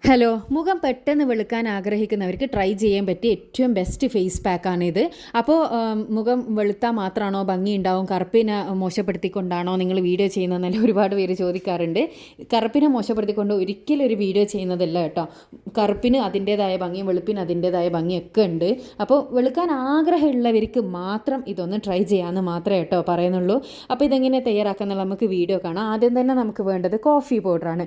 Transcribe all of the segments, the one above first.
Hello, മുഖം പെട്ടെന്ന് വെളുക്കാൻ ആഗ്രഹിക്കുന്നവർക്ക് ട്രൈ ചെയ്യാൻ പറ്റിയ ഏറ്റവും ബെസ്റ്റ് ഫേസ് പാക്കാണിത്. അപ്പോൾ മുഖം വെളുത്താൽ മാത്രമാണോ ഭംഗി ഉണ്ടാവും, കറുപ്പിനെ മോശപ്പെടുത്തിക്കൊണ്ടാണോ നിങ്ങൾ വീഡിയോ ചെയ്യുന്നതെന്നല്ല ഒരുപാട് പേര് ചോദിക്കാറുണ്ട്. കറുപ്പിനെ മോശപ്പെടുത്തിക്കൊണ്ട് ഒരിക്കലും ഒരു വീഡിയോ ചെയ്യുന്നതല്ല കേട്ടോ. കറുപ്പിന് അതിൻ്റേതായ ഭംഗിയും വെളുപ്പിന് അതിൻ്റേതായ ഭംഗിയൊക്കെ ഉണ്ട്. അപ്പോൾ വെളുക്കാൻ ആഗ്രഹമുള്ളവർക്ക് മാത്രം ഇതൊന്ന് ട്രൈ ചെയ്യാമെന്ന് മാത്രമേ കേട്ടോ പറയുന്നുള്ളൂ. അപ്പോൾ ഇതെങ്ങനെ തയ്യാറാക്കാന്നുള്ള നമുക്ക് വീഡിയോ കാണാം. ആദ്യം തന്നെ നമുക്ക് വേണ്ടത് കോഫി പൗഡറാണ്.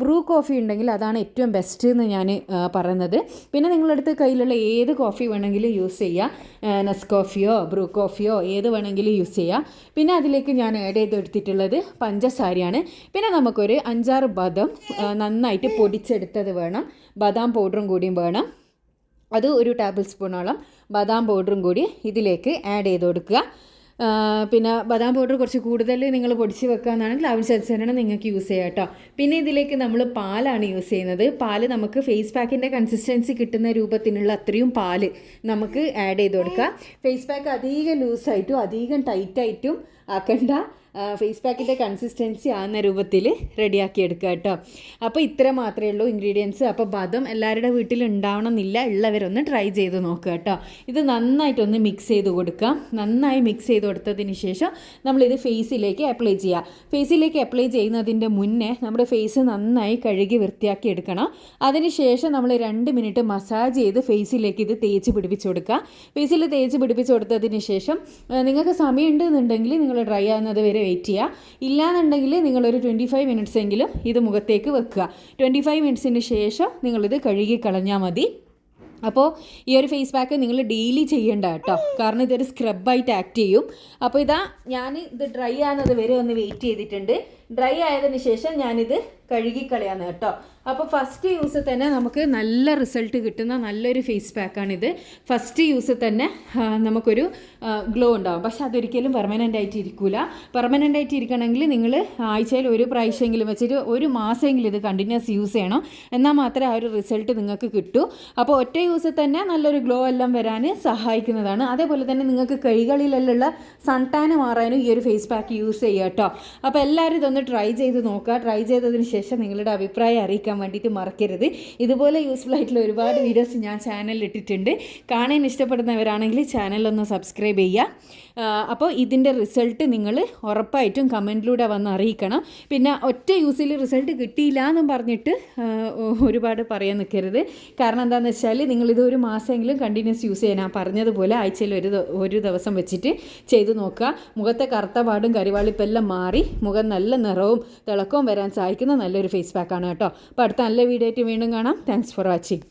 ബ്രൂ കോഫി ഉണ്ടെങ്കിൽ അതാണ് ഏറ്റവും ബെസ്റ്റ് എന്ന് ഞാൻ പറയുന്നത്. പിന്നെ നിങ്ങളടുത്ത് കയ്യിലുള്ള ഏത് കോഫി വേണമെങ്കിലും യൂസ് ചെയ്യുക. നെസ്കോഫിയോ ബ്രൂ കോഫിയോ ഏത് വേണമെങ്കിലും യൂസ് ചെയ്യുക. പിന്നെ അതിലേക്ക് ഞാൻ ആഡ് ചെയ്തെടുത്തിട്ടുള്ളത് പഞ്ചസാരയാണ്. പിന്നെ നമുക്കൊരു 5-6 ബദാം നന്നായിട്ട് പൊടിച്ചെടുത്തത് വേണം. ബദാം പൗഡറും കൂടിയും വേണം. അത് ഒരു ടേബിൾ സ്പൂണോളം ബദാം പൗഡറും കൂടി ഇതിലേക്ക് ആഡ് ചെയ്ത് കൊടുക്കുക. പിന്നെ ബദാം പൗഡർ കുറച്ച് കൂടുതൽ നിങ്ങൾ പൊടിച്ച് വെക്കുകയെന്നാണെങ്കിൽ ആവശ്യാനുസരണം നിങ്ങൾക്ക് യൂസ് ചെയ്യാം കേട്ടോ. പിന്നെ ഇതിലേക്ക് നമ്മൾ പാലാണ് യൂസ് ചെയ്യുന്നത്. പാല് നമുക്ക് ഫേസ് പാക്കിൻ്റെ കൺസിസ്റ്റൻസി കിട്ടുന്ന രൂപത്തിനുള്ള അത്രയും പാല് നമുക്ക് ആഡ് ചെയ്ത് കൊടുക്കുക. ഫേസ് പാക്ക് അധികം ലൂസായിട്ടും അധികം ടൈറ്റായിട്ടും ആക്കണ്ട. ഫേസ് പാക്കിൻ്റെ കൺസിസ്റ്റൻസി ആകുന്ന രൂപത്തിൽ റെഡിയാക്കി എടുക്കുക കേട്ടോ. അപ്പോൾ ഇത്ര മാത്രമേ ഉള്ളൂ ഇൻഗ്രീഡിയൻസ്. അപ്പോൾ ബദം എല്ലാവരുടെ വീട്ടിൽ ഉണ്ടാവണം എന്നില്ല, ഉള്ളവരൊന്ന് ട്രൈ ചെയ്ത് നോക്കുക കേട്ടോ. ഇത് നന്നായിട്ടൊന്ന് മിക്സ് ചെയ്ത് കൊടുക്കുക. നന്നായി മിക്സ് ചെയ്ത് കൊടുത്തതിന് ശേഷം നമ്മളിത് ഫേസിലേക്ക് അപ്ലൈ ചെയ്യുക. ഫേസിലേക്ക് അപ്ലൈ ചെയ്യുന്നതിൻ്റെ മുന്നേ നമ്മുടെ ഫേസ് നന്നായി കഴുകി വൃത്തിയാക്കി എടുക്കണം. അതിനുശേഷം നമ്മൾ 2 മിനിറ്റ് മസാജ് ചെയ്ത് ഫേസിലേക്ക് ഇത് തേച്ച് പിടിപ്പിച്ച് കൊടുക്കുക. ഫേസിൽ തേച്ച് പിടിപ്പിച്ച് കൊടുത്തതിന് ശേഷം നിങ്ങൾക്ക് സമയമുണ്ടെന്നുണ്ടെങ്കിൽ നിങ്ങൾ ഡ്രൈ ആകുന്നത് വരെ വെയിറ്റ് ചെയ്യുക. ഇല്ലാന്നുണ്ടെങ്കിൽ നിങ്ങളൊരു 25 മിനിറ്റ്സ് എങ്കിലും ഇത് മുഖത്തേക്ക് വെക്കുക. 25 മിനിറ്റ്സിന് ശേഷം നിങ്ങളിത് കഴുകി കളഞ്ഞാൽ മതി. അപ്പോൾ ഈ ഒരു ഫേസ് പാക്ക് നിങ്ങൾ ഡെയിലി ചെയ്യേണ്ട കേട്ടോ, കാരണം ഇതൊരു സ്ക്രബായിട്ട് ആക്ട് ചെയ്യും. അപ്പോൾ ഞാൻ ഇത് ഡ്രൈ ആകുന്നത് വരെ ഒന്ന് വെയിറ്റ് ചെയ്തിട്ടുണ്ട്. ഡ്രൈ ആയതിന് ശേഷം ഞാനിത് കഴുകിക്കളയാന്ന് കേട്ടോ. അപ്പോൾ ഫസ്റ്റ് യൂസ് തന്നെ നമുക്ക് നല്ല റിസൾട്ട് കിട്ടുന്ന നല്ലൊരു ഫേസ് പാക്കാണിത്. ഫസ്റ്റ് യൂസ് തന്നെ നമുക്കൊരു ഗ്ലോ ഉണ്ടാകും. പക്ഷെ അതൊരിക്കലും പെർമനൻ്റ് ആയിട്ട് ഇരിക്കില്ല. പെർമനൻ്റ് ആയിട്ട് ഇരിക്കണമെങ്കിൽ നിങ്ങൾ ആഴ്ചയിൽ ഒരു പ്രാവശ്യമെങ്കിലും വെച്ചിട്ട് 1 മാസമെങ്കിലും ഇത് കണ്ടിന്യൂസ് യൂസ് ചെയ്യണം. എന്നാൽ മാത്രമേ ആ ഒരു റിസൾട്ട് നിങ്ങൾക്ക് കിട്ടൂ. അപ്പോൾ ഒറ്റ യൂസ് തന്നെ നല്ലൊരു ഗ്ലോ എല്ലാം വരാൻ സഹായിക്കുന്നതാണ്. അതേപോലെ തന്നെ നിങ്ങൾക്ക് കൈകളിലുള്ള സൺടാൻ മാറാനും ഈ ഒരു ഫേസ് പാക്ക് യൂസ് ചെയ്യുക കേട്ടോ. അപ്പോൾ എല്ലാവരും ഇതൊന്ന് ട്രൈ ചെയ്ത് നോക്കുക. ട്രൈ ചെയ്തതിന് ശേഷം നിങ്ങളുടെ അഭിപ്രായം അറിയിക്കാൻ വേണ്ടിയിട്ട് മറക്കരുത്. ഇതുപോലെ യൂസ്ഫുൾ ആയിട്ടുള്ള ഒരുപാട് വീഡിയോസ് ഞാൻ ചാനലിൽ ഇട്ടിട്ടുണ്ട്. കാണാൻ ഇഷ്ടപ്പെടുന്നവരാണെങ്കിൽ ചാനലൊന്ന് സബ്സ്ക്രൈബ് ചെയ്യുക. അപ്പോൾ ഇതിൻ്റെ റിസൾട്ട് നിങ്ങൾ ഉറപ്പായിട്ടും കമൻറ്റിലൂടെ വന്ന് അറിയിക്കണം. പിന്നെ ഒറ്റ യൂസിൽ റിസൾട്ട് കിട്ടിയില്ല എന്നും പറഞ്ഞിട്ട് ഒരുപാട് പറയാൻ നിൽക്കരുത്. കാരണം എന്താണെന്ന് വെച്ചാൽ നിങ്ങളിത് 1 മാസമെങ്കിലും കണ്ടിന്യൂസ് യൂസ് ചെയ്യാൻ ഞാൻ പറഞ്ഞതുപോലെ ആഴ്ചയിൽ ഒരു ദിവസം വെച്ചിട്ട് ചെയ്ത് നോക്കുക. മുഖത്തെ കറുത്ത പാടും കരിവാളിപ്പെല്ലാം മാറി മുഖം നല്ല നിറവും തിളക്കവും വരാൻ സഹായിക്കുന്ന നല്ലൊരു ഫേസ് പാക്കാണ് കേട്ടോ. അപ്പോൾ അടുത്ത നല്ല വീഡിയോ ആയിട്ട് വീണ്ടും കാണാം. Thanks for watching.